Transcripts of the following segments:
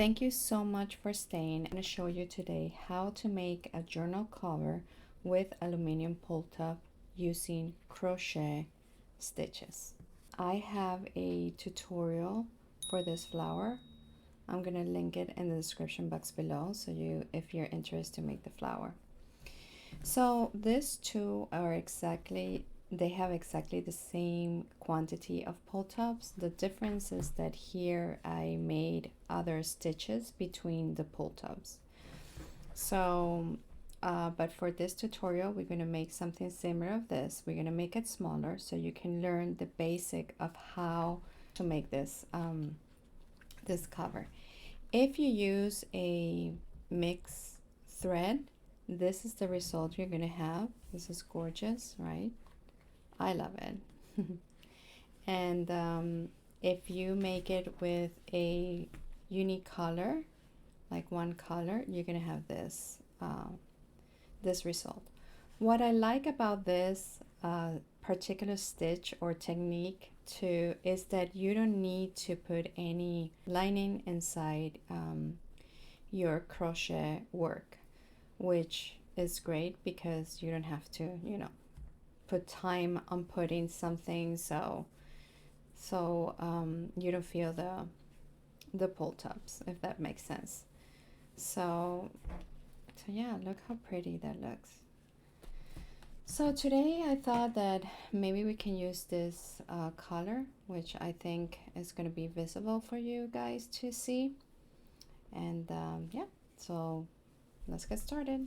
Thank you so much for staying. I'm going to show you today how to make a journal cover with aluminum pull tab using crochet stitches. I have a tutorial for this flower. I'm going to link it in the description box below so if you're interested to make the flower. So these two are they have exactly the same quantity of pull tabs. The difference is that here I made other stitches between the pull tabs. So, but for this tutorial, we're going to make something similar of this. We're going to make it smaller so you can learn the basic of how to make this, this cover. If you use a mixed thread, this is the result you're going to have. This is gorgeous, right? I love it. And if you make it with a unique color, like one color, you're gonna have this this result. What I like about this particular stitch or technique too is that you don't need to put any lining inside your crochet work, which is great because you don't have to, you know, put time on putting something so you don't feel the pull tabs, if that makes sense. So yeah, look how pretty that looks. So today I thought that maybe we can use this color, which I think is going to be visible for you guys to see. And yeah, so let's get started.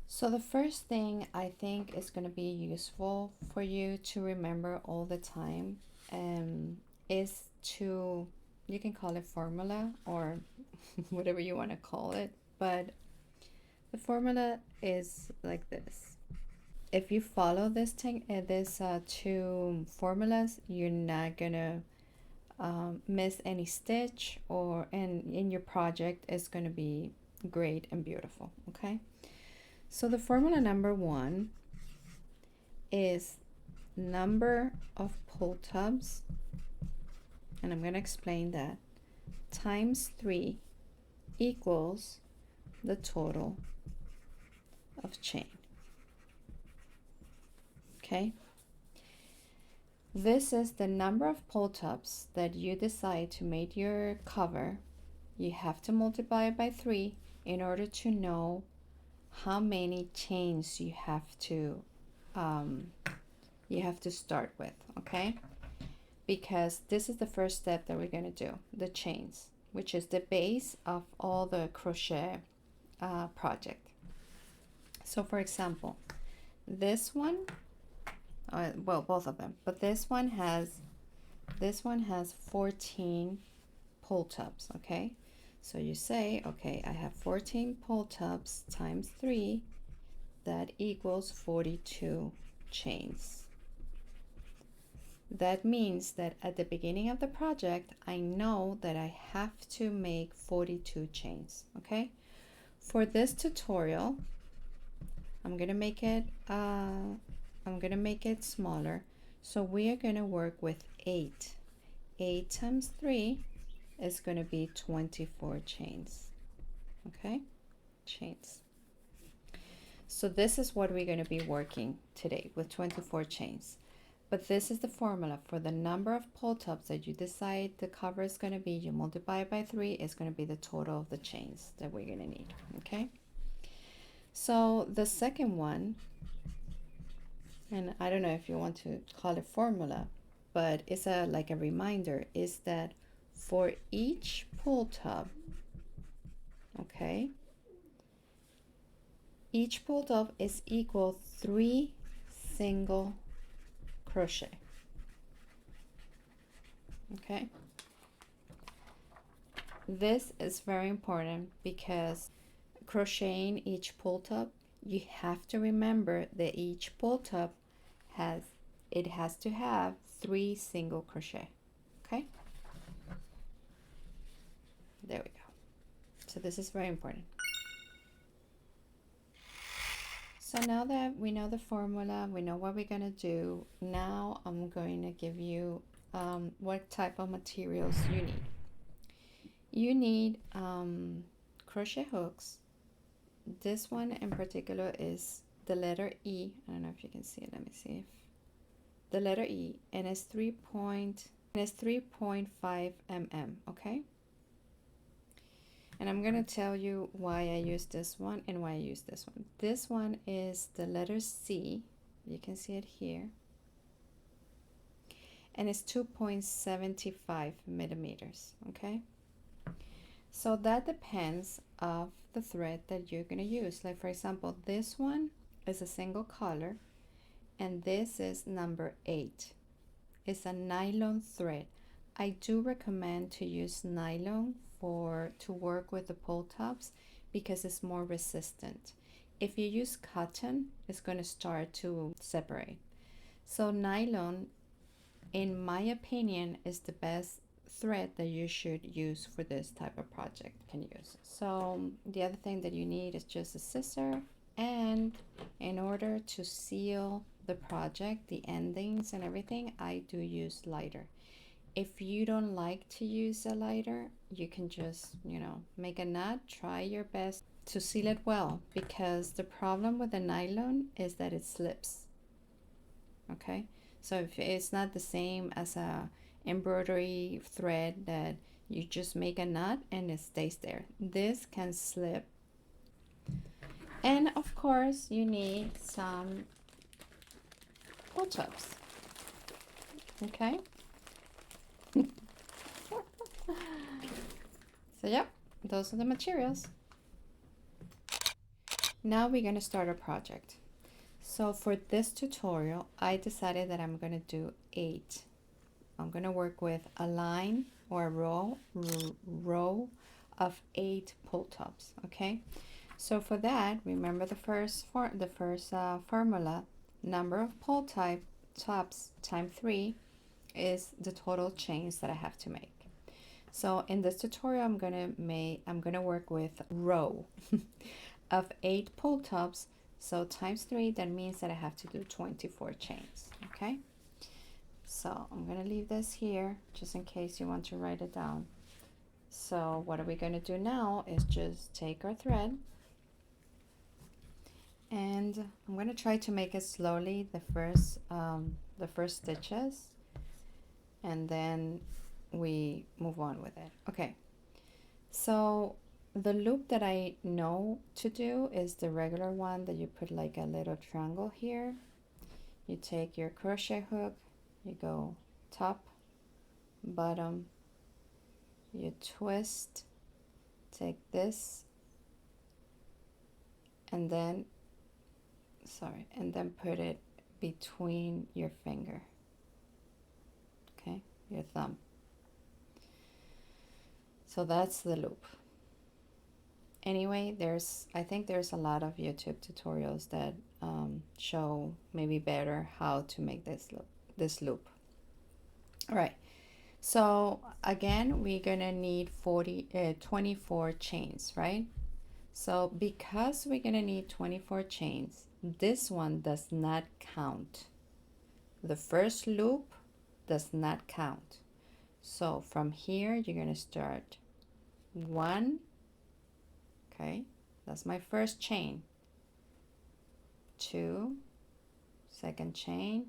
So the first thing I think is going to be useful for you to remember all the time is to, you can call it formula or whatever you want to call it, but the formula is like this. If you follow this two formulas, you're not gonna miss any stitch, and in your project is going to be great and beautiful. Okay. So the formula number one is number of pull tabs, and I'm going to explain that, times 3 equals the total of chain. Okay? This is the number of pull tabs that you decide to make your cover. You have to multiply it by 3 in order to know how many chains you have to start with, okay? Because this is the first step that we're going to do, the chains, which is the base of all the crochet project. So for example, this one, well, both of them, but this one has 14 pull tabs, okay? So you say, okay, I have 14 pull tabs times 3, that equals 42 chains. That means that at the beginning of the project, I know that I have to make 42 chains, okay? For this tutorial, I'm gonna make it smaller. So we are gonna work with 8. 8 times 3 is going to be 24 chains. Okay, chains. So this is what we're going to be working today with, 24 chains. But this is the formula for the number of pull tabs that you decide the cover is going to be. You multiply it by 3, is going to be the total of the chains that we're going to need. Okay, so the second one, and I don't know if you want to call it formula, but it's like a reminder, is that for each pull tab, okay, each pull tab is equal 3 single crochet. Okay, this is very important because crocheting each pull tab, you have to remember that each pull tab has to have 3 single crochet. Okay, there we go. So this is very important. So now that we know the formula, we know what we're going to do, now I'm going to give you what type of materials you need. you need crochet hooks. This one in particular is the letter E. I don't know if you can see it. Let me see if the letter E, and it's 3.5 mm. Okay, and I'm gonna tell you why I use this one and why I use this one. This one is the letter C. You can see it here, and it's 2.75 millimeters. Okay, so that depends of the thread that you're gonna use. Like for example, this one is a single color, and this is number 8. It's a nylon thread. I do recommend to use nylon to work with the pole tops because it's more resistant. If you use cotton, it's going to start to separate. So nylon, in my opinion, is the best thread that you should use for this type of project. Can use. So the other thing that you need is just a scissor, and in order to seal the project, the endings and everything, I do use lighter. If you don't like to use a lighter, you can just, make a knot. Try your best to seal it well, because the problem with the nylon is that it slips. Okay, so if it's not the same as a embroidery thread that you just make a knot and it stays there. This can slip. And of course you need some pole tops. Okay. So yeah, those are the materials. Now we're going to start our project. So for this tutorial, I decided that I'm going to do 8. I'm going to work with a line or a row of 8 pull tops. Okay, so for that, remember the first formula: number of pull tops times 3 is the total chains that I have to make. So in this tutorial, I'm gonna work with row of 8 pull tops. So times 3, that means that I have to do 24 chains. Okay, so I'm gonna leave this here just in case you want to write it down. So what are we gonna do now is just take our thread, and I'm gonna try to make it slowly the first stitches, and then we move on with it. Okay, so the loop that I know to do is the regular one that you put like a little triangle here. You take your crochet hook, you go top, bottom, you twist, take this, and then put it between your finger, okay, your thumb. So that's the loop. Anyway, I think there's a lot of YouTube tutorials that show maybe better how to make this loop. All right, so again, we're gonna need 24 chains, right? So because we're gonna need 24 chains, this one does not count. The first loop does not count. So from here, you're gonna start 1. Okay, that's my first chain. 2, second chain.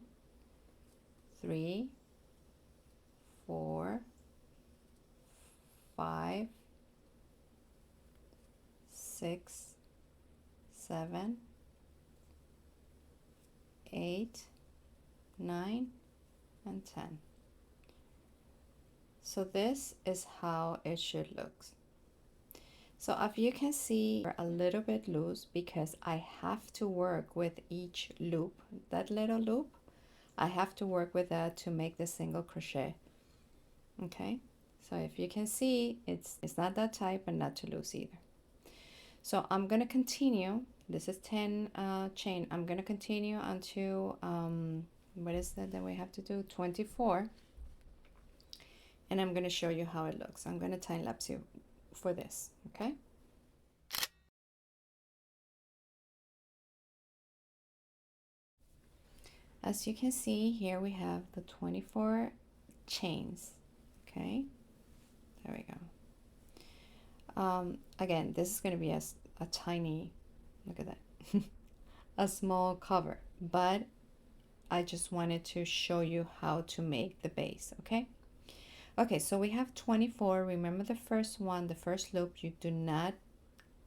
3, 4, 5, 6, 7, 8, 9, and 10. So this is how it should look. So if you can see, a little bit loose because I have to work with each loop. That little loop, I have to work with that to make the single crochet. Okay, so if you can see, it's not that tight but not too loose either. So I'm gonna continue. This is 10 chain. I'm gonna continue until what is that we have to do? 24. And I'm gonna show you how it looks. I'm gonna time lapse you for this. Okay, as you can see here, we have the 24 chains. Okay, there we go. Again, this is going to be a tiny, look at that, a small cover, but I just wanted to show you how to make the base, okay? Okay, so we have 24. Remember the first one, the first loop, you do not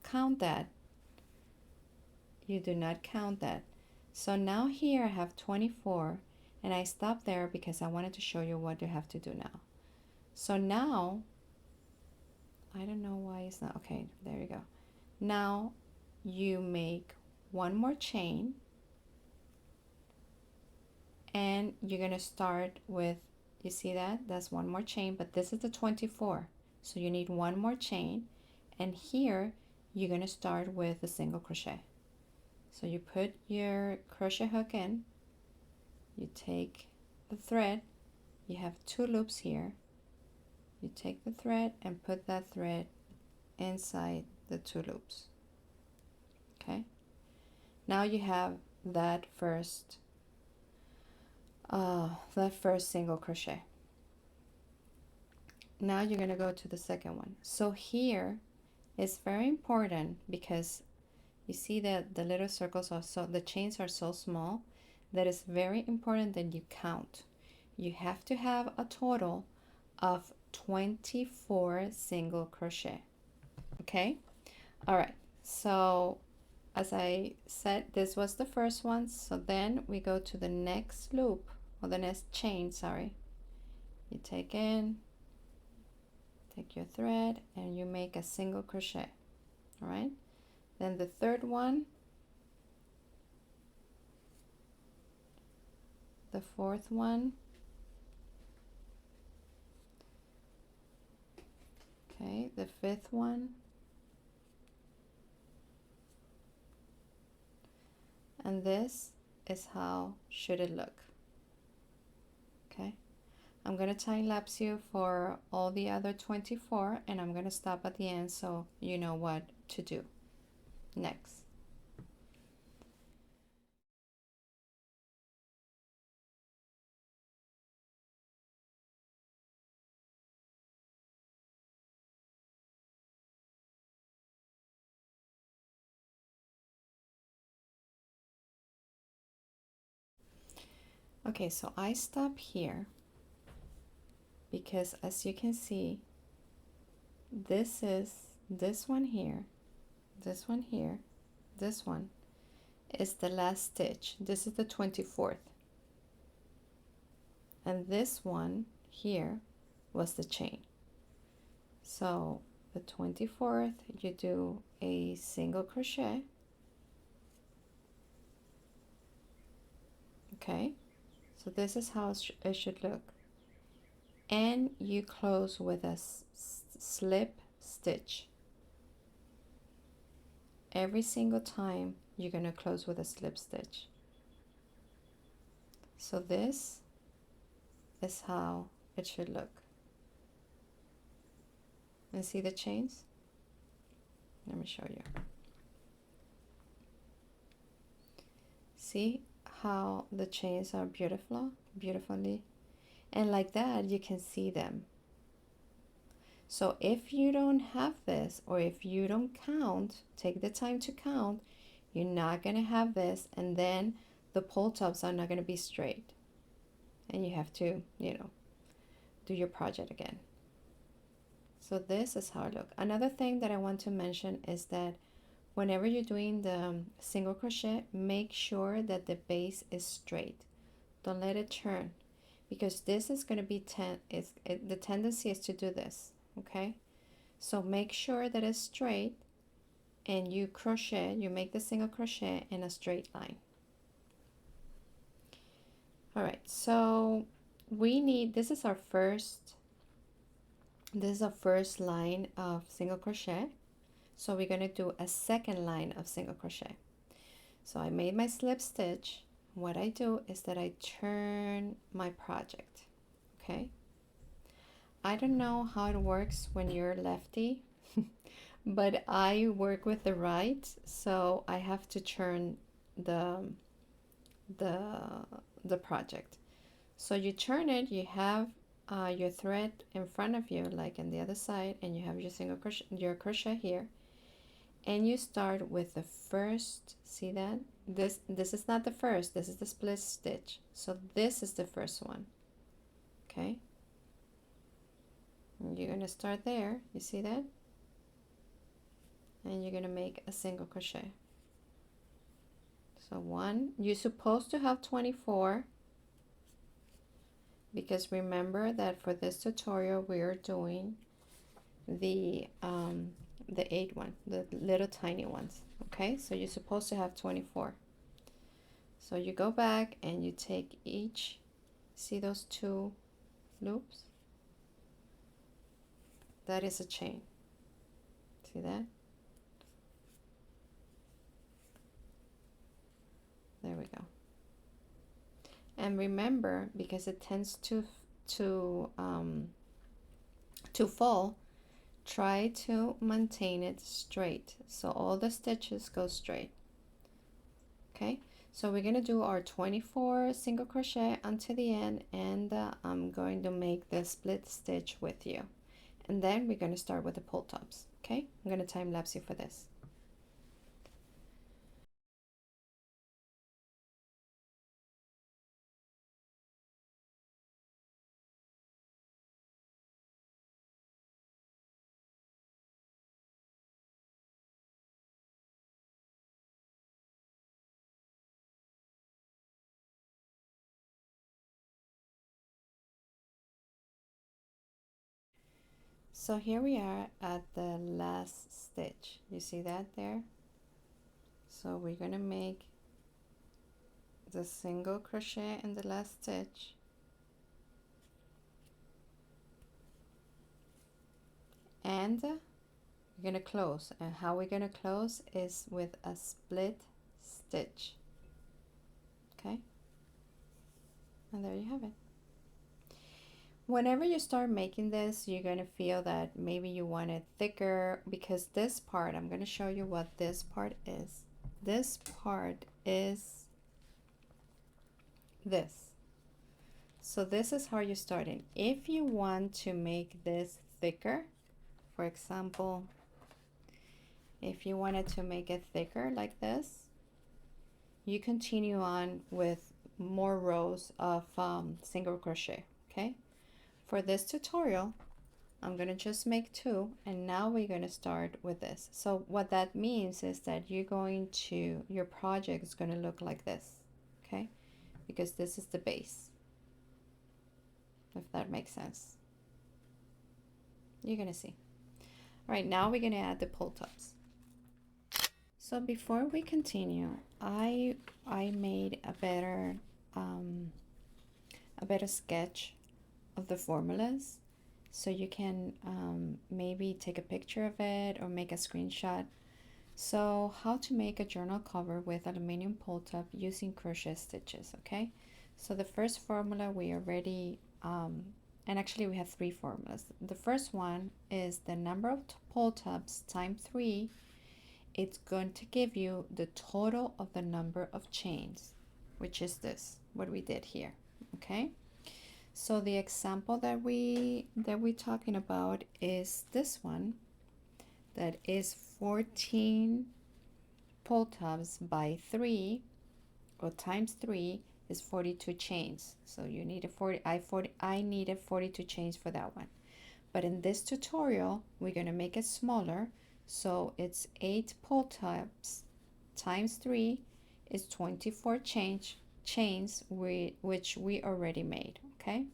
count that. You do not count that. So now here I have 24, and I stopped there because I wanted to show you what you have to do now. So now, I don't know why it's not, okay, there you go. Now you make one more chain, and you're going to start with, you see that? That's one more chain, but this is the 24. So you need one more chain, and here you're going to start with a single crochet. So you put your crochet hook in, you take the thread, you have two loops here, you take the thread and put that thread inside the two loops. Okay, now you have that first single crochet. Now you're going to go to the second one. So here it's very important because you see that the little circles are so, the chains are so small that it's very important that you count. You have to have a total of 24 single crochet. Okay? All right. So as I said, this was the first one. So then we go to the next loop, or the next chain, sorry. You take in, take your thread, and you make a single crochet. All right? Then the third one, the fourth one, okay, the fifth one, and this is how should it look. Okay, I'm going to time lapse you for all the other 24, and I'm going to stop at the end so you know what to do next. Okay, so I stop here because as you can see, this is this one here, this one here, this one is the last stitch. This is the 24th. And this one here was the chain. So the 24th, you do a single crochet. Okay, so this is how it should look. And you close with a slip stitch. Every single time you're going to close with a slip stitch. So this is how it should look. And see the chains? Let me show you. See how the chains are beautifully, and like that you can see them. So if you don't have this, or if you don't count, take the time to count, you're not going to have this, and then the pole tops are not going to be straight, and you have to, you know, do your project again. So this is how it looks. Another thing that I want to mention is that whenever you're doing the single crochet, make sure that the base is straight. Don't let it turn, because this is going to be the tendency is to do this. Okay, so make sure that it's straight, and you crochet, you make the single crochet in a straight line. All right, so we need, this is our first line of single crochet. So we're going to do a second line of single crochet. So I made my slip stitch. What I do is that I turn my project. Okay, I don't know how it works when you're lefty, but I work with the right, so I have to turn the project. So you turn it, you have your thread in front of you, like on the other side, and you have your your crochet here, and you start with the first. See that? This is not the first, this is the split stitch. So this is the first one. Okay? And you're gonna start there, you see that? And you're gonna make a single crochet. So one, you're supposed to have 24, because remember that for this tutorial we are doing the 8 one, the little tiny ones. Okay, so you're supposed to have 24. So you go back and you take each, see those 2 loops? That is a chain. See that? There we go. And remember, because it tends to fall, try to maintain it straight, so all the stitches go straight. Okay, so we're gonna do our 24 single crochet until the end, and I'm going to make the split stitch with you, and then we're going to start with the pull tops. Okay, I'm going to time lapse you for this. So here we are at the last stitch. You see that there? So we're going to make the single crochet in the last stitch, and we're going to close. And how we're going to close is with a split stitch. Okay, and there you have it. Whenever you start making this, you're going to feel that maybe you want it thicker, because this part, I'm going to show you what this part is. This part is this. So this is how you're starting. If you want to make this thicker, for example, if you wanted to make it thicker like this, you continue on with more rows of single crochet. Okay, for this tutorial I'm gonna just make 2, and now we're gonna start with this. So what that means is that your project is gonna look like this. Okay, because this is the base, if that makes sense. You're gonna see. All right, now we're gonna add the pull tops. So before we continue, I made a better sketch of the formulas, so you can maybe take a picture of it or make a screenshot. So how to make a journal cover with aluminum pull top using crochet stitches. Okay, so the first formula we already and actually we have 3 formulas. The first one is the number of pull tops times 3. It's going to give you the total of the number of chains, which is this, what we did here. Okay, so the example that we're talking about is this one, that is 14 pull tops by 3, or times 3 is 42 chains. So you need I needed 42 chains for that one. But in this tutorial we're going to make it smaller, so it's 8 pull tops times 3 is 24 chains which we already made. Okay,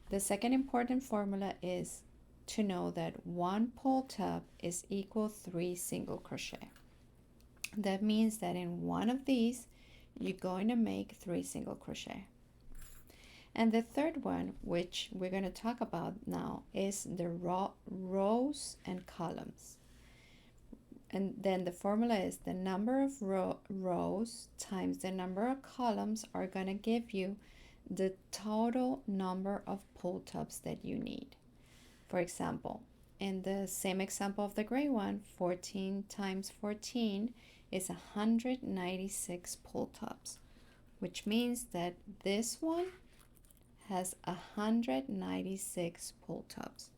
the second important formula is to know that 1 pull top is equal 3 single crochet. That means that in one of these you're going to make 3 single crochet. And the third one, which we're going to talk about now, is the rows and columns. And then the formula is the number of rows times the number of columns are going to give you the total number of pull tops that you need. For example, in the same example of the gray one, 14 times 14 is 196 pull tops, which means that this one has 196 pull tabs.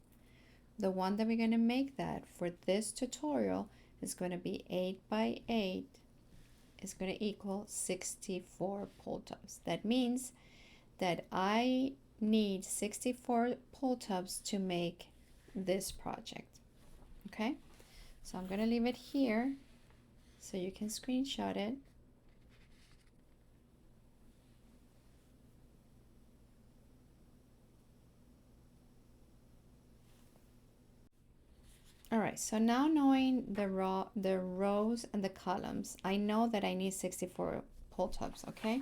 The one that we're going to make that for this tutorial is going to be 8 by 8 is going to equal 64 pull tabs. That means that I need 64 pull tabs to make this project. Okay, so I'm going to leave it here so you can screenshot it. All right, so now knowing the rows and the columns, I know that I need 64 pull tabs, okay?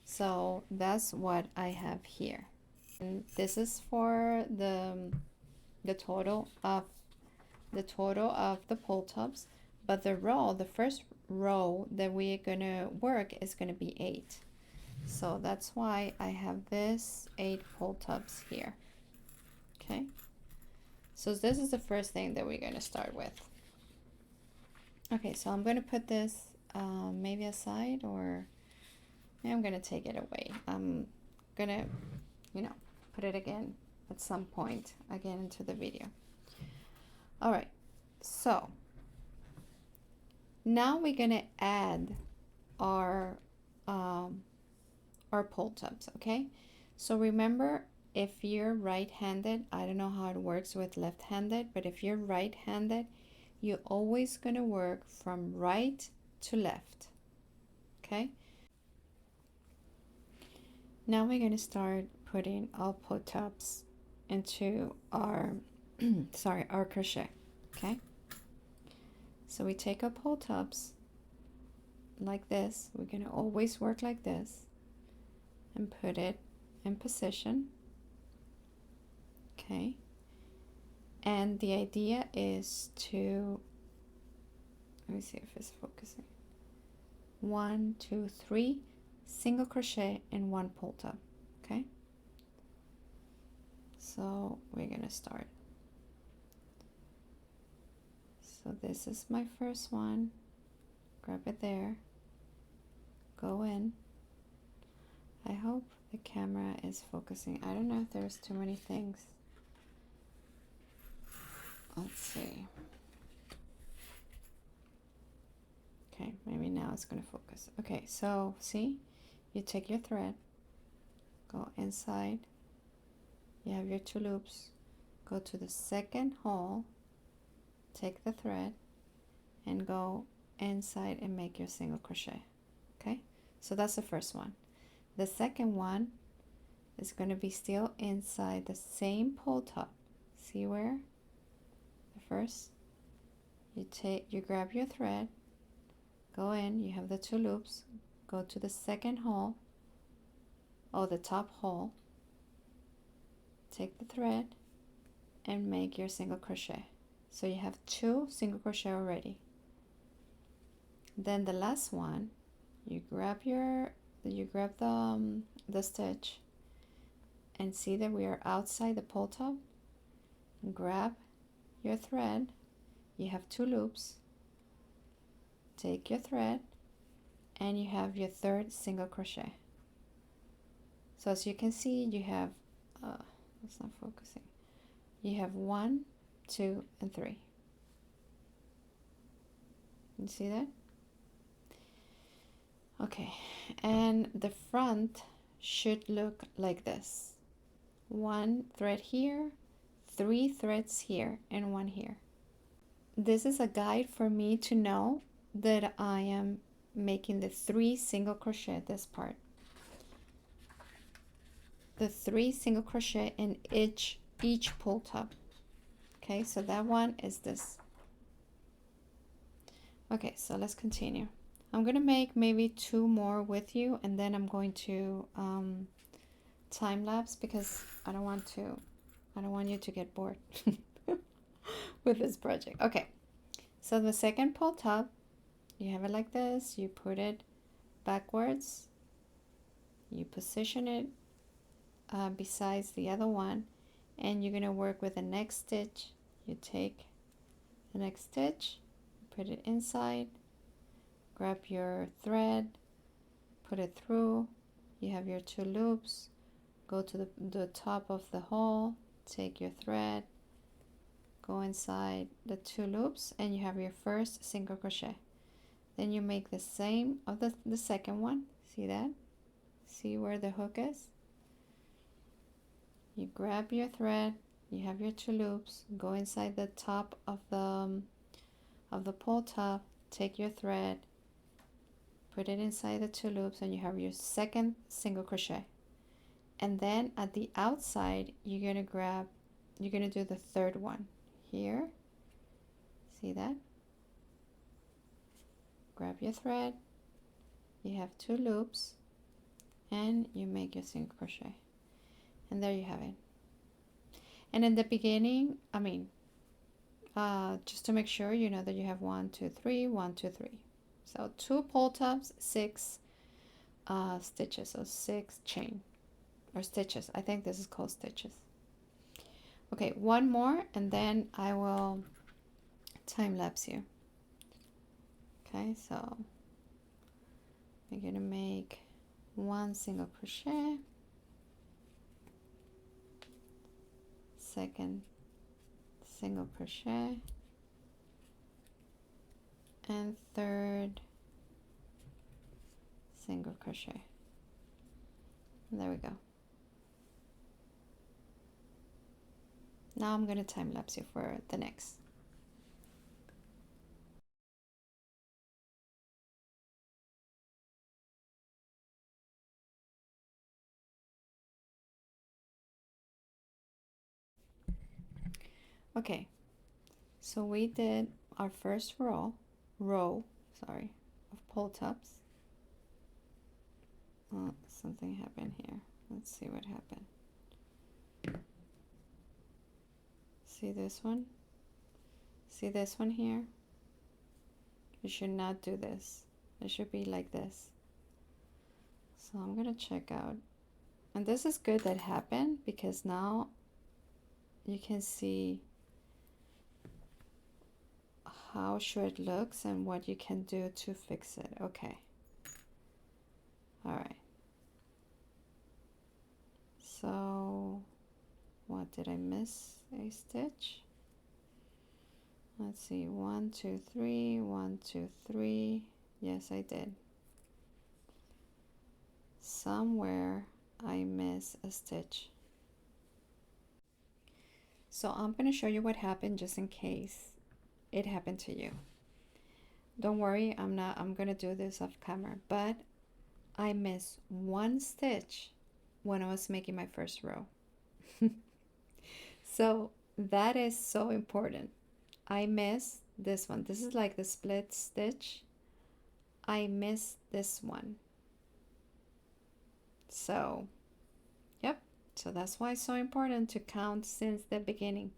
So that's what I have here. And this is for the total of the pull tabs, but the first row that we're gonna work is gonna be 8. So that's why I have this 8 pull tabs here, okay? So this is the first thing that we're going to start with. Okay, so I'm going to put this maybe aside, or maybe I'm going to take it away. I'm going to, put it again at some point again into the video. All right, so now we're going to add our pull tabs, okay? So remember, if you're right-handed, I don't know how it works with left-handed, but if you're right-handed, you're always going to work from right to left, okay? Now we're going to start putting our pull tabs into our, our crochet, okay? So we take our pull tabs like this. We're going to always work like this and put it in position. Okay, and the idea is to, let me see if it's focusing. 1, 2, 3 single crochet in 1 pull tab. Okay, so we're gonna start. So this is my first one. Grab it there, go in. I hope the camera is focusing. I don't know if there's too many things. Let's see. Okay, maybe now it's going to focus. Okay, so see, you take your thread, go inside, you have your 2 loops, go to the second hole, take the thread, and go inside and make your single crochet. Okay, so that's the first one. The second one is going to be still inside the same pull tab. See where? First, you grab your thread, go in, you have the 2 loops, go to the second hole, or the top hole, take the thread, and make your single crochet. So you have 2 single crochet already. Then the last one, you grab the stitch, and see that we are outside the pull tab. Grab your thread, you have 2 loops, take your thread, and you have your 3rd single crochet. So as you can see, you have it's not focusing, you have 1, 2, and 3. You see that? Okay, and the front should look like this. 1 thread here, 3 threads here, and 1 here. This is a guide for me to know that I am making the 3 single crochet this part. The 3 single crochet in each pull tab. Okay, so that one is this. Okay, so let's continue. I'm gonna make maybe 2 more with you, and then I'm going to time lapse, because I don't want you to get bored with this project. Okay, so the second pull tab, you have it like this, you put it backwards, you position it besides the other one, and you're gonna work with the next stitch. You take the next stitch, put it inside, grab your thread, put it through, you have your 2 loops, go to the top of the hole, take your thread, go inside the 2 loops, and you have your first single crochet. Then you make the same of the second one. See that? See where the hook is? You grab your thread, you have your 2 loops, go inside the top of the pole top, take your thread, put it inside the 2 loops, and you have your second single crochet. And then at the outside, you're gonna do the third one here. See that? Grab your thread, you have 2 loops, and you make your single crochet. And there you have it. And in the beginning, just to make sure you know that you have 1, 2, 3, 1, 2, 3. So 2 pole tops, 6 stitches, so 6 chain or stitches. I think this is called stitches. Okay, one more, and then I will time lapse you. Okay, so we're gonna make 1 single crochet, second single crochet, and third single crochet. And there we go. Now I'm going to time lapse you for the next. Okay, so we did our first row of pole tops. Oh, something happened here. Let's see what happened. See this one? See this one here? You should not do this. It should be like this. So I'm gonna check out. And this is good that happened, because now you can see how sure it looks and what you can do to fix it. Okay. All right. So what did I miss? A stitch? Let's see. 1, 2, 3, 1, 2, 3. Yes, I did. Somewhere I miss a stitch. So I'm going to show you what happened, just in case it happened to you. Don't worry, I'm going to do this off camera, but I missed 1 stitch when I was making my first row. So that is so important. I missed this one. This is like the split stitch. I missed this one. So, yep. So that's why it's so important to count since the beginning.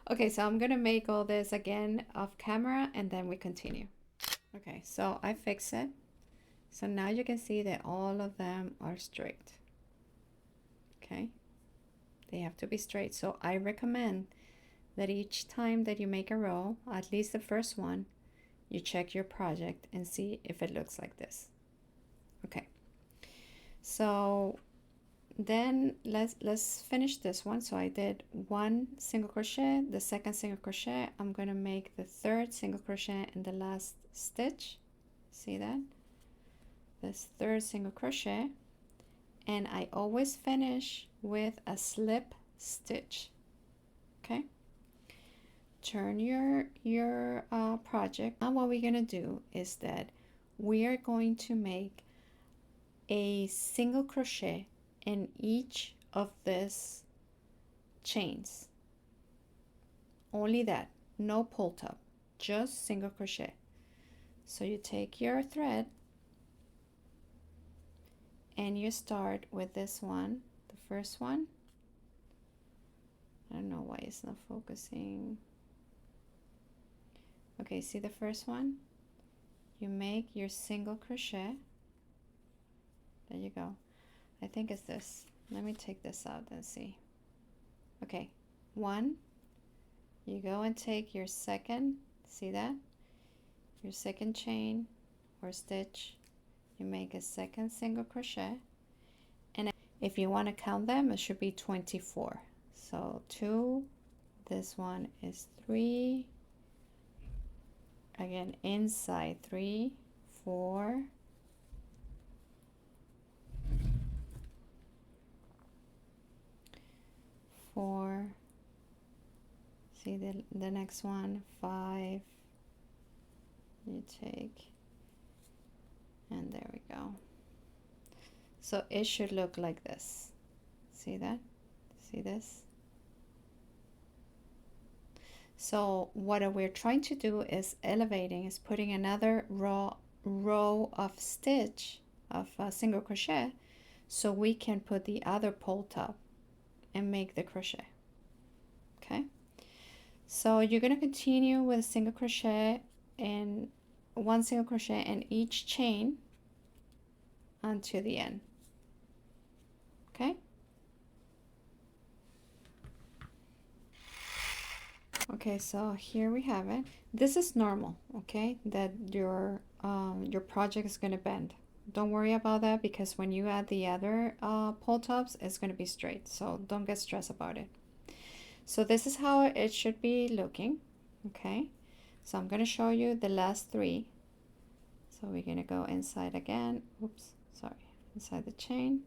Okay, so I'm gonna make all this again off camera, and then we continue. Okay, so I fixed it. So now you can see that all of them are straight. Okay, they have to be straight. So I recommend that each time that you make a row, at least the first one, you check your project and see if it looks like this. Okay, so then let's finish this one. So I did 1 single crochet, the second single crochet, I'm going to make the 3rd single crochet in the last stitch. See that? This 3rd single crochet, and I always finish with a slip stitch. Okay, turn your project. Now what we're going to do is that we are going to make a single crochet in each of these chains. Only that, no pull top, just single crochet. So you take your thread and you start with this one, the first one. I don't know why it's not focusing. Okay, see the first one? You make your single crochet. There you go. I think it's this. Let me take this out and see. Okay, 1. You go and take your second, see that? Your second chain or stitch. You make a second single crochet, If you want to count them, it should be 24. So 2, this one is 3, again inside 3, 4, 4, see the next one, 5, you take, and there we go. So it should look like this. See that? See this? So what we're trying to do is elevating, is putting another row of stitch of single crochet, so we can put the other pole top and make the crochet. Okay, so you're going to continue with single crochet and 1 single crochet in each chain until the end. Okay. Okay, so here we have it. This is normal, okay, that your project is going to bend. Don't worry about that, because when you add the other pole tops, it's going to be straight, so don't get stressed about it. So this is how it should be looking, okay? So I'm going to show you the last 3. So we're going to go inside again, oops, sorry, inside the chain.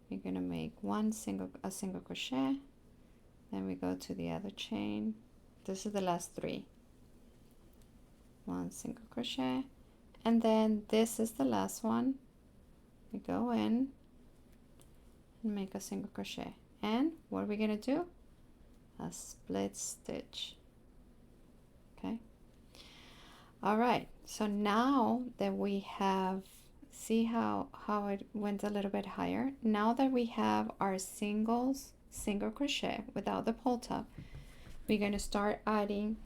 You're going to make a single crochet. Then we go to the other chain. This is the last 3. 1 single crochet. And then this is the last one. We go in and make a single crochet. And what are we going to do? A split stitch. Okay. All right. So now that we have, see how it went a little bit higher. Now that we have our single crochet without the pole top, we're going to start adding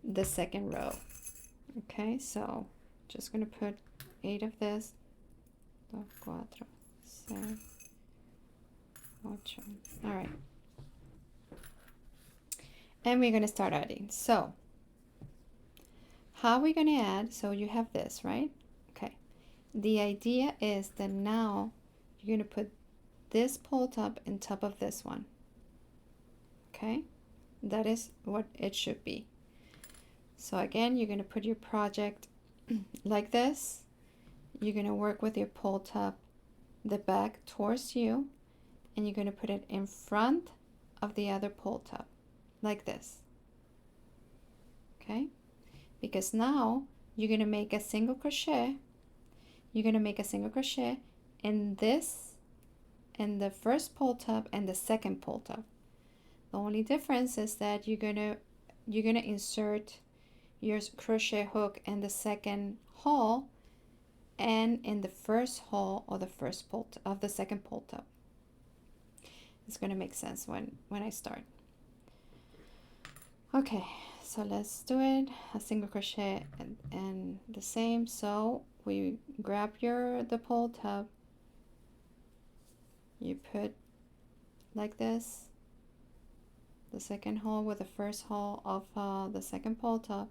the second row. Okay, so just going to put 8 of this, 4, 6, 8. All right, and we're going to start adding. So how are we going to add? So you have this, right? Okay, the idea is that now you're going to put this pole top on top of this one. Okay, that is what it should be. So again, you're going to put your project like this. You're going to work with your pole top, the back towards you, and you're going to put it in front of the other pole top, like this. Okay, because now you're going to make a single crochet. You're going to make a single crochet in this, in the first pole top and the second pole top. The only difference is that you're gonna insert your crochet hook in the second hole and in the first hole of the first pole of the second pole top. It's gonna make sense when I start. Okay, so let's do it. A single crochet and the same. So we grab the pole top. You put like this. The second hole with the first hole of the second pole top.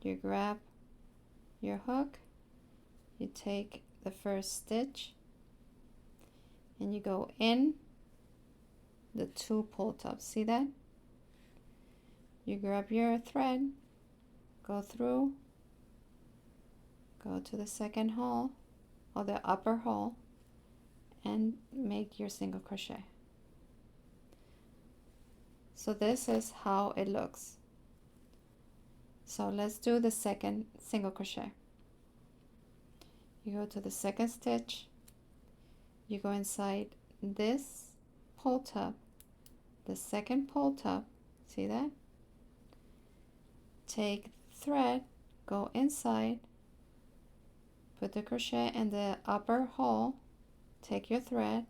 You grab your hook, you take the first stitch, and you go in the 2 pole tops. See that? You grab your thread, go through, go to the second hole or the upper hole, and make your single crochet. So this is how it looks. So let's do the second single crochet. You go to the second stitch, you go inside this pole top, the second pole top, see that? Take thread, go inside, put the crochet in the upper hole, take your thread,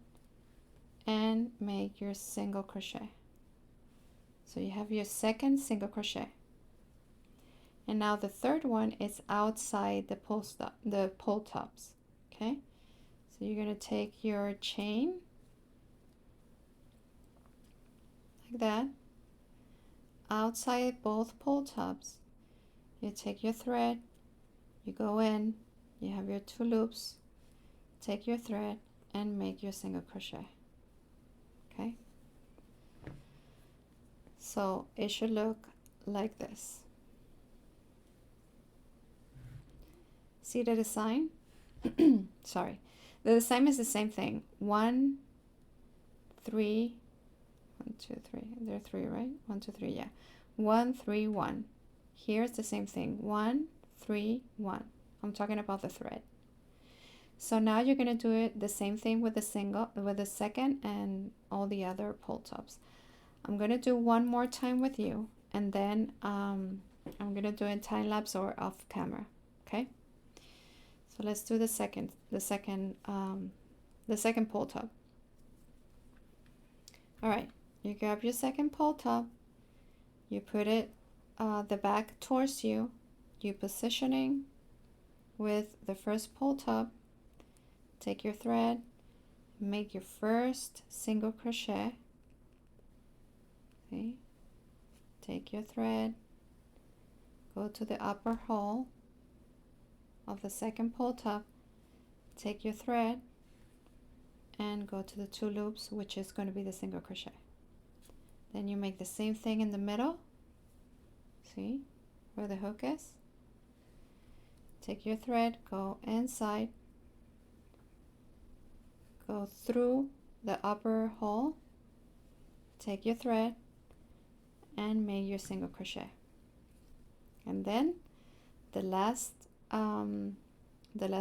and make your single crochet. So you have your second single crochet. And now the third one is outside the pole tops. Okay, so you're going to take your chain like that, outside both pole tops. You take your thread, you go in, you have your 2 loops, take your thread and make your single crochet. Okay, so it should look like this. See the design? Sorry, the design is the same thing. 1 3 1 2 3, there are 3, right? 1 2 3, yeah. 1 3 1. Here's the same thing. 1 3 1. I'm talking about the thread. So now you're going to do it the same thing with the second and all the other pull tops. I'm going to do one more time with you, and then I'm going to do it time lapse or off camera. Okay, so let's do the second pull top. All right, you grab your second pull top, you put it the back towards you, you positioning with the first pull top. Take your thread, make your first single crochet. See? Take your thread, go to the upper hole of the second pull top, take your thread, and go to the 2 loops, which is going to be the single crochet. Then you make the same thing in the middle. See where the hook is? Take your thread, go inside, go through the upper hole, take your thread, and make your single crochet. And then the last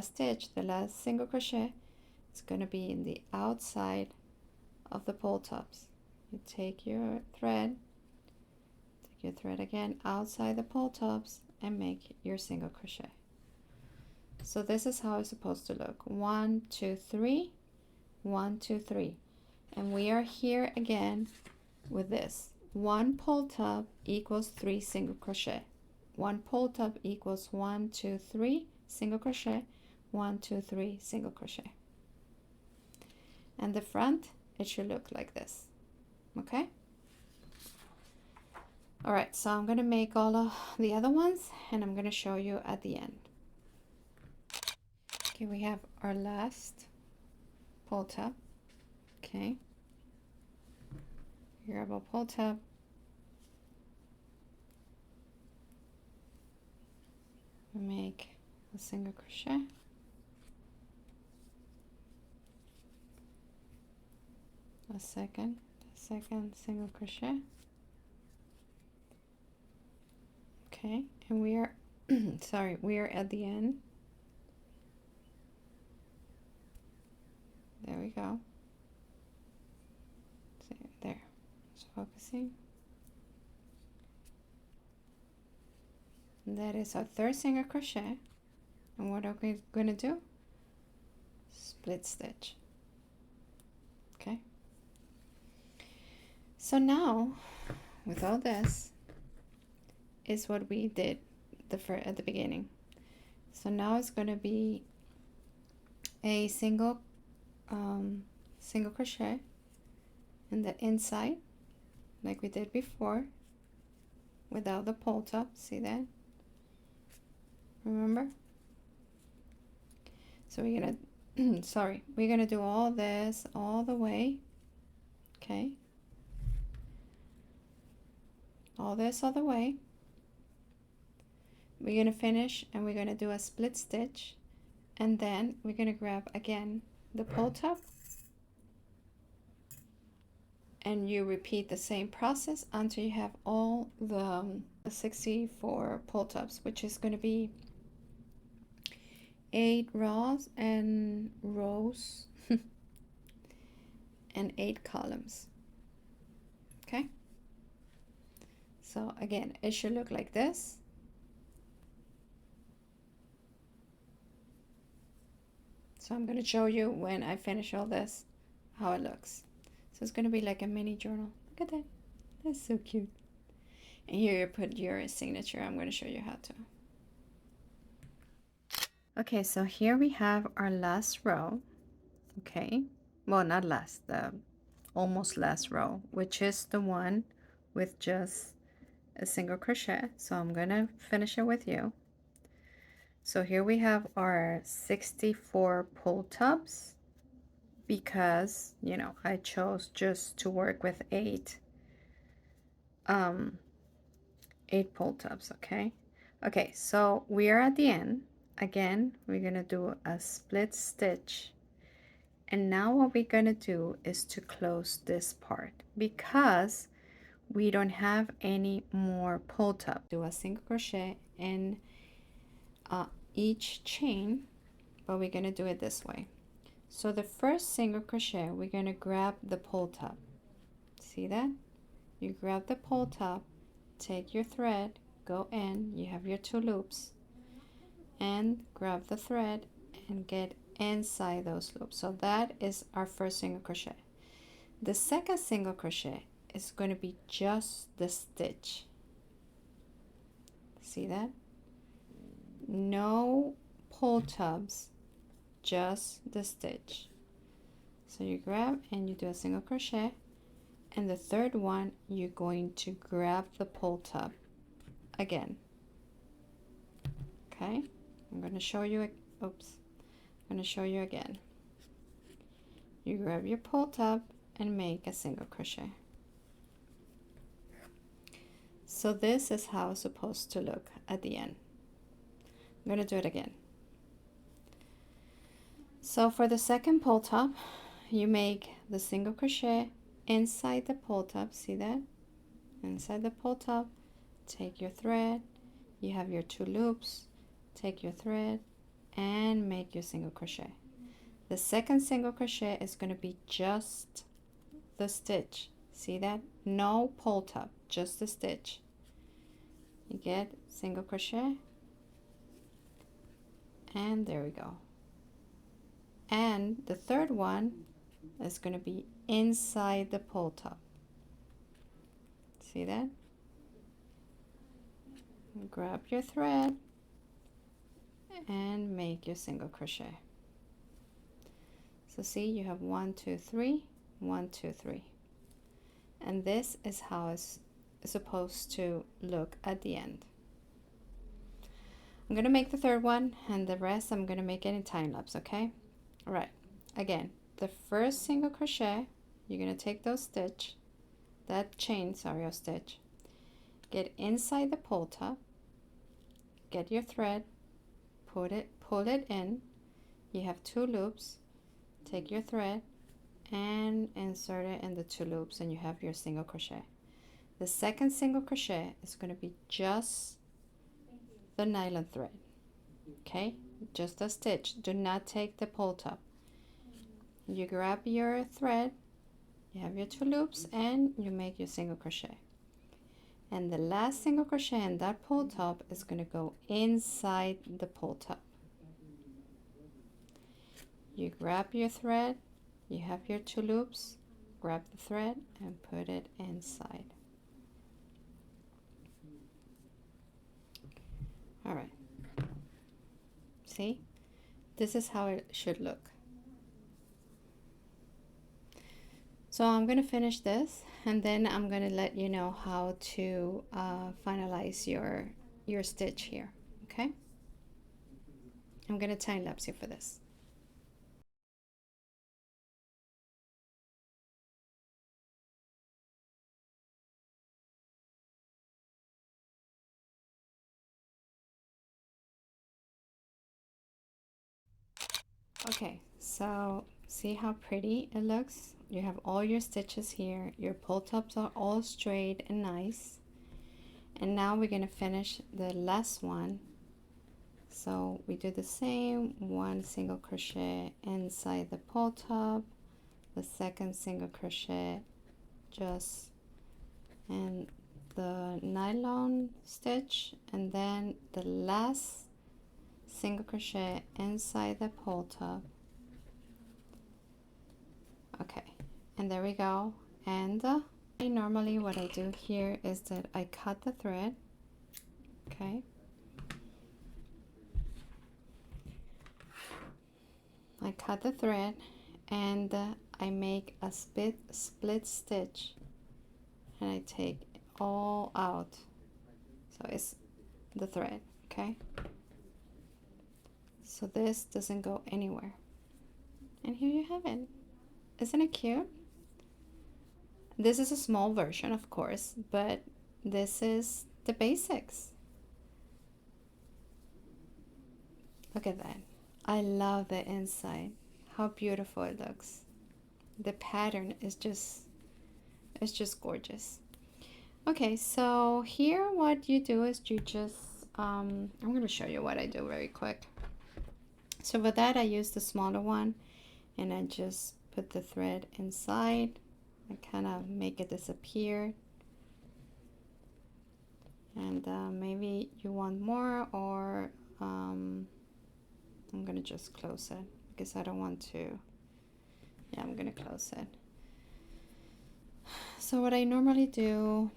stitch, the last single crochet, is going to be in the outside of the pull tops. You take your thread again outside the pull tops, and make your single crochet. So this is how it's supposed to look. 1 2 3, 1 2 3, and we are here again with this. 1 pull top equals 3 single crochet. 1 pull top equals 1 2 3 single crochet, 1 2 3 single crochet. And the front, it should look like this. Okay, all right, so I'm going to make all of the other ones, and I'm going to show you at the end. Okay, we have our last pull top. Okay, grab a pull top, make a single crochet, a second single crochet. Okay, and we are sorry, we are at the end. There we go. See, there, it's focusing. And that is our 3rd single crochet. And what are we going to do? Split stitch. Okay. So now, with all this, is what we did at the beginning. So now it's going to be a single crochet in the inside, like we did before, without the pull top. See that? Remember? So we're gonna we're gonna do all this all the way. Okay, all this all the way. We're gonna finish, and we're gonna do a split stitch, and then we're gonna grab again the pull top, and you repeat the same process until you have all the 64 pull tops, which is going to be 8 rows and 8 columns. Okay, so again, it should look like this. So I'm going to show you when I finish all this how it looks. So it's going to be like a mini journal. Look at that. That's so cute. And here you put your signature. I'm going to show you how to. Okay, so here we have our last row. Okay, well, not last, the almost last row, which is the one with just a single crochet. So I'm going to finish it with you. So here we have our 64 pull tops. because, you know, I chose just to work with eight pull tabs. Okay, so we are at the end. Again, we're gonna do a split stitch, and now what we're gonna do is to close this part because we don't have any more pull tab. Do a single crochet in each chain, but we're gonna do it this way. So the first single crochet, we're gonna grab the pull tab. See that? You grab the pull tab, take your thread, go in, you have your 2 loops, and grab the thread and get inside those loops. So that is our first single crochet. The second single crochet is going to be just the stitch. See that? No pull tabs, just the stitch. So you grab and you do a single crochet, and the third one you're going to grab the pull tab again. Okay, I'm going to show you. Oops, I'm going to show you again. You grab your pull tab and make a single crochet. So this is how it's supposed to look at the end. I'm going to do it again. So for the second pull tab, you make the single crochet inside the pull tab. See that? Inside the pull tab, take your thread, you have your 2 loops, take your thread and make your single crochet. The second single crochet is going to be just the stitch. See that? No pull tab, just the stitch. You get single crochet, and there we go. And the third one is going to be inside the pull tab. See that? Grab your thread and make your single crochet. So see, you have 1 2 3, 1 2 3, and this is how it's supposed to look at the end. I'm gonna make the third one, and the rest I'm gonna make it in time lapse. Okay, all right. Again, the first single crochet, you're gonna take those stitch, that chain, sorry, of stitch, get inside the pull tab, get your thread, pull it in. You have 2 loops. Take your thread and insert it in the 2 loops, and you have your single crochet. The second single crochet is going to be just the nylon thread. Okay, just a stitch. Do not take the pull tab. You grab your thread, you have your 2 loops, and you make your single crochet. And the last single crochet in that pull tab is going to go inside the pull tab. You grab your thread, you have your 2 loops, grab the thread and put it inside. All right, see, this is how it should look. So I'm going to finish this, and then I'm going to let you know how to finalize your stitch here. Okay, I'm going to time lapse you for this. Okay, so see how pretty it looks? You have all your stitches here. Your pull tabs are all straight and nice. And now we're going to finish the last one. So we do the same, 1 single crochet inside the pull tab, the second single crochet just in the nylon stitch, and then the last single crochet inside the pull tab. Okay, and there we go. And normally what I do here is that I cut the thread. Okay, I cut the thread, and I make a split stitch, and I take it all out, so it's the thread. Okay, so this doesn't go anywhere, and here you have it. Isn't it cute? This is a small version, of course, but this is the basics. Look at that. I love the inside. How beautiful it looks. The pattern is just, it's just gorgeous. Okay, so here what you do is you just, I'm going to show you what I do very quick. So for that I use the smaller one and I just put the thread inside. I kind of make it disappear. And maybe you want more, or I'm going to just close it because I don't want to. Yeah, I'm going to close it. So what I normally do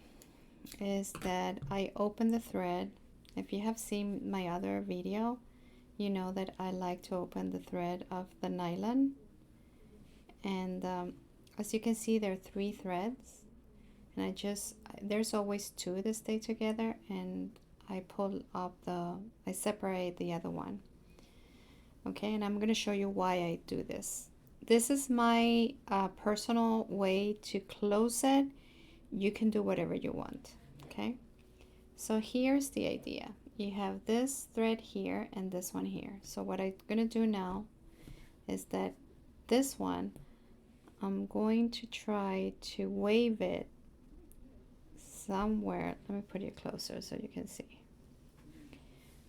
is that I open the thread. If you have seen my other video, you know that I like to open the thread of the nylon. And as you can see, there are 3 threads. And there's always 2 that stay together, and I pull up I separate the other one. Okay, and I'm going to show you why I do this. This is my personal way to close it. You can do whatever you want. Okay, so here's the idea. You have this thread here and this one here. So what I'm going to do now is that this one, I'm going to try to wave it somewhere. Let me put it closer so you can see.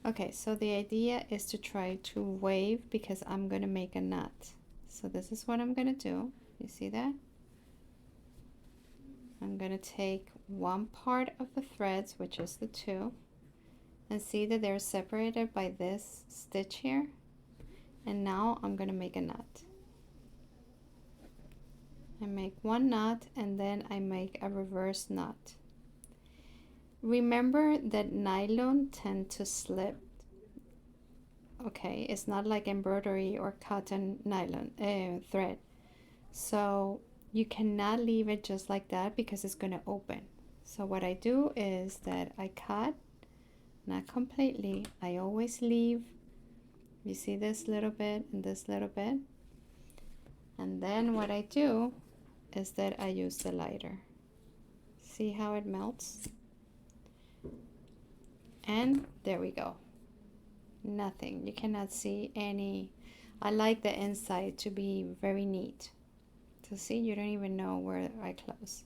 Okay, so the idea is to try to wave because I'm going to make a knot. So this is what I'm going to do. You see that? I'm going to take one part of the threads, which is the 2, and see that they're separated by this stitch here. And now I'm going to make a knot. I make one knot and then I make a reverse knot. Remember that nylon tend to slip. Okay, it's not like embroidery or cotton nylon thread. So you cannot leave it just like that because it's going to open. So what I do is that I cut, not completely. I always leave, you see this little bit and this little bit. And then what I do is that I use the lighter. See how it melts? And there we go. Nothing. You cannot see any. I like the inside to be very neat. To see, you don't even know where I close.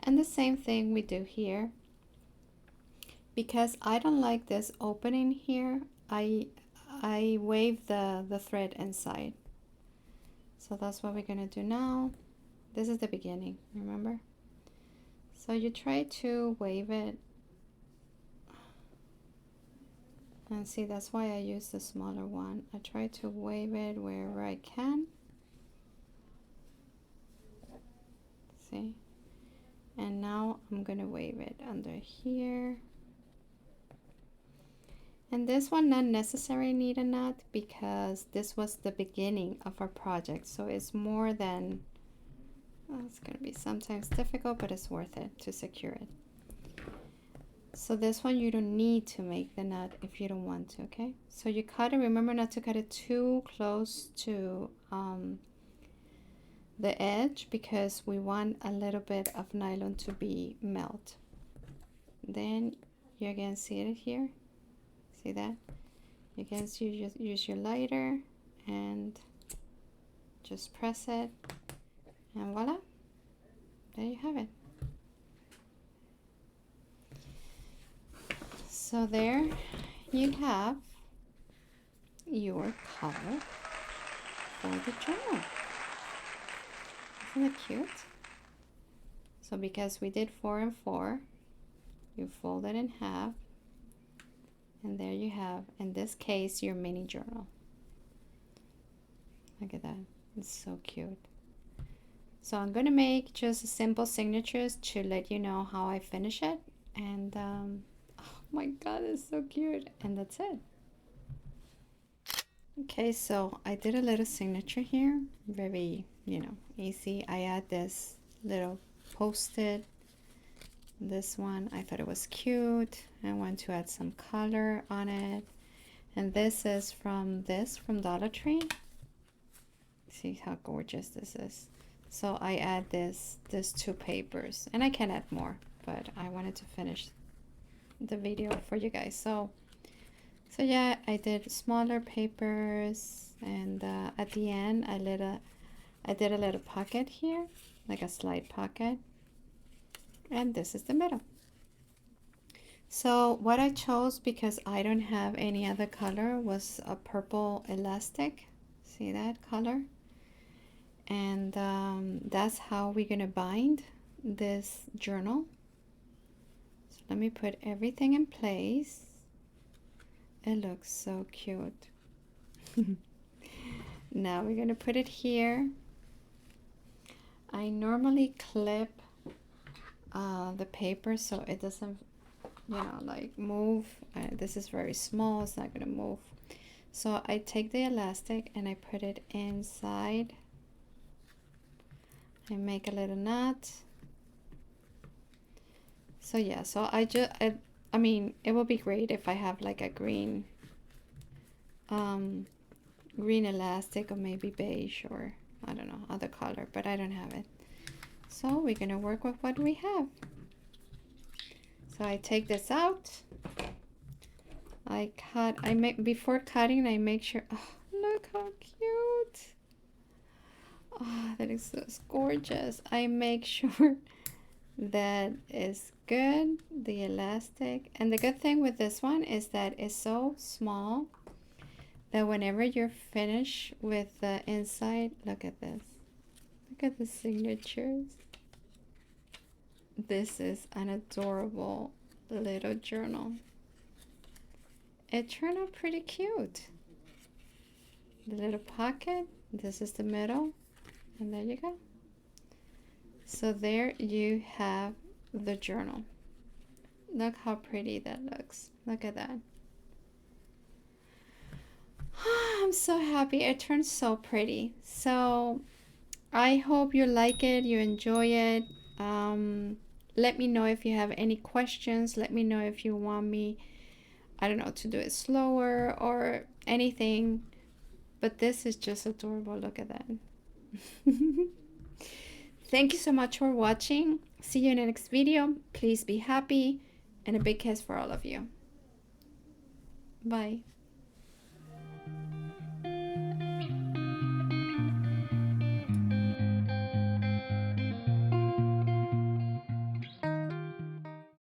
And the same thing we do here. Because I don't like this opening here, I wave the thread inside. So that's what we're going to do now. This is the beginning, remember? So you try to wave it. And see, that's why I use the smaller one. I try to wave it wherever I can. See? And now I'm going to wave it under here. And this one not necessarily need a knot because this was the beginning of our project. So it's more than, well, it's going to be sometimes difficult, but it's worth it to secure it. So this one you don't need to make the knot if you don't want to, okay? So you cut it, remember not to cut it too close to the edge because we want a little bit of nylon to be melt. Then you again see it here. See that? You can use your lighter and just press it, and voila, there you have it. So there you have your cover for the journal. Isn't it cute? So because we did 4 and 4, you fold it in half, and there you have, in this case, your mini journal. Look at that. It's so cute. So I'm going to make just simple signatures to let you know how I finish it. And oh my god, it's so cute. And that's it. Okay, so I did a little signature here. Very, easy. I add this little post-it. This one, I thought it was cute. I want to add some color on it. And this is from Dollar Tree. See how gorgeous this is. So I add these 2 papers, and I can add more, but I wanted to finish the video for you guys. So yeah, I did smaller papers, and at the end I did a little pocket here, like a slide pocket, and this is the middle. So what I chose, because I don't have any other color, was a purple elastic. See that color? And that's how we're gonna bind this journal. So let me put everything in place. It looks so cute. Now we're gonna put it here. I normally clip the paper so it doesn't, you know, like move. This is very small, it's not gonna move. So I take the elastic and I put it inside. I make a little knot. So yeah, so I mean, it will be great if I have like a green green elastic, or maybe beige, or I don't know, other color, but I don't have it. So we're gonna work with what we have. So I take this out. I cut, before cutting, I make sure, oh, look how cute. Oh, that is so gorgeous. I make sure that is good, the elastic. And the good thing with this one is that it's so small that whenever you're finished with the inside, look at this. Look at the signatures. This is an adorable little journal. It turned out pretty cute. The little pocket, this is the middle, and there you go. So there you have the journal. Look how pretty that looks. Look at that. I'm so happy. It turned so pretty. So I hope you like it, you enjoy it. Let me know if you have any questions. Let me know if you want me, I don't know, to do it slower or anything. But this is just adorable. Look at that. Thank you so much for watching. See you in the next video. Please be happy, and a big kiss for all of you. Bye.